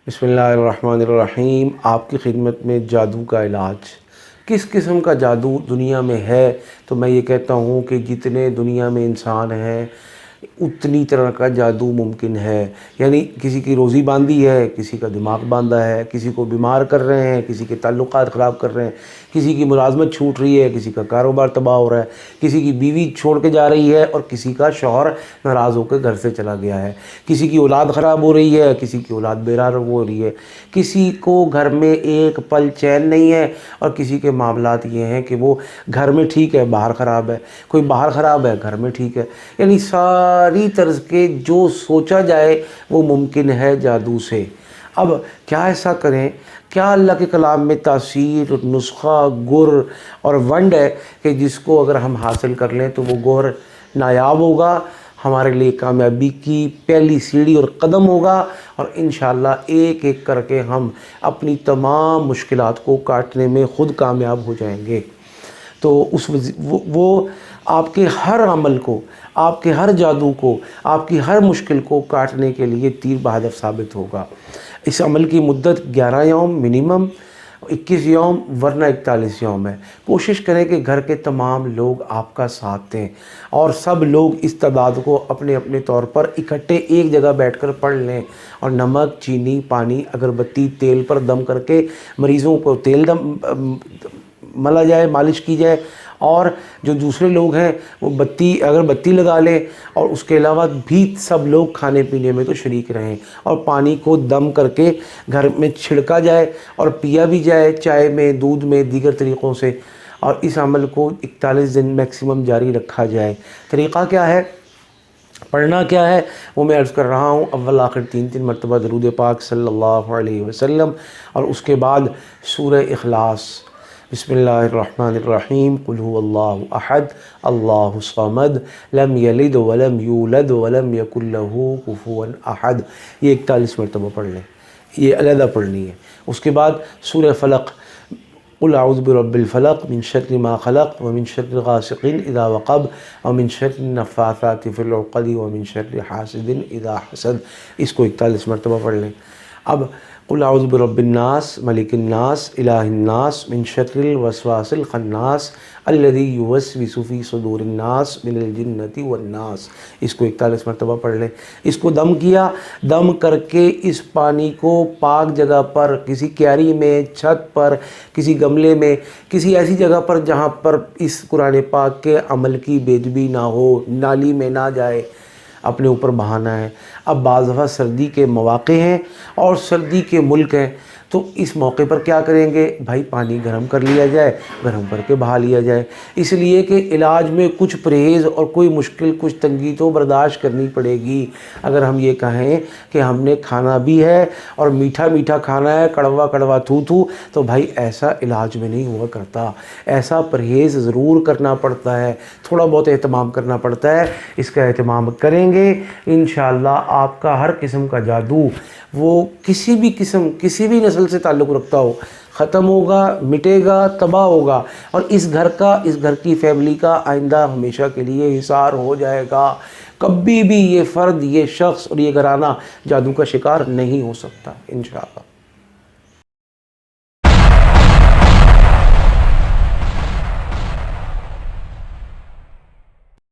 بسم اللہ الرحمن الرحیم۔ آپ کی خدمت میں جادو کا علاج۔ کس قسم کا جادو دنیا میں ہے؟ تو میں یہ کہتا ہوں کہ جتنے دنیا میں انسان ہیں اتنی طرح کا جادو ممکن ہے۔ یعنی کسی کی روزی باندھی ہے، کسی کا دماغ باندھا ہے، کسی کو بیمار کر رہے ہیں، کسی کے تعلقات خراب کر رہے ہیں، کسی کی ملازمت چھوٹ رہی ہے، کسی کا کاروبار تباہ ہو رہا ہے، کسی کی بیوی چھوڑ کے جا رہی ہے اور کسی کا شوہر ناراض ہو کے گھر سے چلا گیا ہے، کسی کی اولاد خراب ہو رہی ہے، کسی کی اولاد بیرار ہو رہی ہے، کسی کو گھر میں ایک پل چین نہیں ہے، اور کسی کے معاملات یہ ہیں کہ وہ گھر میں ٹھیک ہے باہر خراب ہے، کوئی باہر خراب ہے گھر میں ٹھیک ہے۔ یعنی ساری طرز کے جو سوچا جائے وہ ممکن ہے جادو سے۔ اب کیا ایسا کریں؟ کیا اللہ کے کلام میں تاثیر، نسخہ، گر اور ونڈ ہے کہ جس کو اگر ہم حاصل کر لیں تو وہ گر نایاب ہوگا، ہمارے لیے کامیابی کی پہلی سیڑھی اور قدم ہوگا، اور انشاءاللہ ایک ایک کر کے ہم اپنی تمام مشکلات کو کاٹنے میں خود کامیاب ہو جائیں گے۔ تو وہ آپ کے ہر عمل کو، آپ کے ہر جادو کو، آپ کی ہر مشکل کو کاٹنے کے لیے تیر بہدف ثابت ہوگا۔ اس عمل کی مدت 11 یوم منیمم، 21 یوم ورنہ 41 یوم ہے۔ کوشش کریں کہ گھر کے تمام لوگ آپ کا ساتھ دیں اور سب لوگ اس تعداد کو اپنے اپنے طور پر اکٹھے ایک جگہ بیٹھ کر پڑھ لیں، اور نمک، چینی، پانی، اگربتی، تیل پر دم کر کے مریضوں کو تیل ملا جائے، مالش کی جائے، اور جو دوسرے لوگ ہیں وہ اگربتی لگا لیں، اور اس کے علاوہ بھی سب لوگ کھانے پینے میں تو شریک رہیں، اور پانی کو دم کر کے گھر میں چھڑکا جائے اور پیا بھی جائے، چائے میں، دودھ میں، دیگر طریقوں سے، اور اس عمل کو 41 دن میکسیمم جاری رکھا جائے۔ طریقہ کیا ہے؟ پڑھنا کیا ہے وہ میں عرض کر رہا ہوں۔ اول آخر 3 مرتبہ درود پاک صلی اللہ علیہ وسلم، اور اس کے بعد سورہ اخلاص۔ بسم اللہ الرحمن الرحیم۔ قل هو اللہ احد اللہ الصمد لم یلد ولم یولد ولم یکن له کفوا احد۔ یہ 41 مرتبہ پڑھ لیں، یہ علیحدہ پڑھنی ہے۔ اس کے بعد سورہ فلق، قل اعوذ برب الفلق من شر ما خلق ومن شر غاسق اذا وقب ومن شر النفاثات في العقد ومن شر حاسد اذا حسد۔ اس کو 41 مرتبہ پڑھ لیں۔ اب قل اعوذ برب الناس ملک الناس الہ الناس من شر الوسواس الخناس الذی یوسوس فی صدور الناس من الجنۃ والناس۔ اس کو 41 مرتبہ پڑھ لیں۔ اس کو دم کیا، دم کر کے اس پانی کو پاک جگہ پر، کسی کیاری میں، چھت پر، کسی گملے میں، کسی ایسی جگہ پر جہاں پر اس قرآن پاک کے عمل کی بےدبی نہ ہو، نالی میں نہ جائے، اپنے اوپر بہانا ہے۔ اب بعض دفعہ سردی کے مواقع ہیں اور سردی کے ملک ہیں، تو اس موقع پر کیا کریں گے؟ بھائی پانی گرم کر لیا جائے، گرم کر کے بہا لیا جائے، اس لیے کہ علاج میں کچھ پرہیز اور کوئی مشکل، کچھ تنگی تو برداشت کرنی پڑے گی۔ اگر ہم یہ کہیں کہ ہم نے کھانا بھی ہے اور میٹھا میٹھا کھانا ہے، کڑوا کڑوا تھو تھو، تو بھائی ایسا علاج میں نہیں ہوا کرتا، ایسا پرہیز ضرور کرنا پڑتا ہے، تھوڑا بہت اہتمام کرنا پڑتا ہے۔ اس کا اہتمام کریں گے انشاءاللہ آپ کا ہر قسم کا جادو، وہ کسی بھی قسم، کسی بھی نسل سے تعلق رکھتا ہو، ختم ہوگا، مٹے گا، تباہ ہوگا، اور اس گھر کی فیملی کا آئندہ ہمیشہ کے لیے حصار ہو جائے گا۔ کبھی بھی یہ فرد، یہ شخص اور یہ گھرانہ جادو کا شکار نہیں ہو سکتا انشاءاللہ۔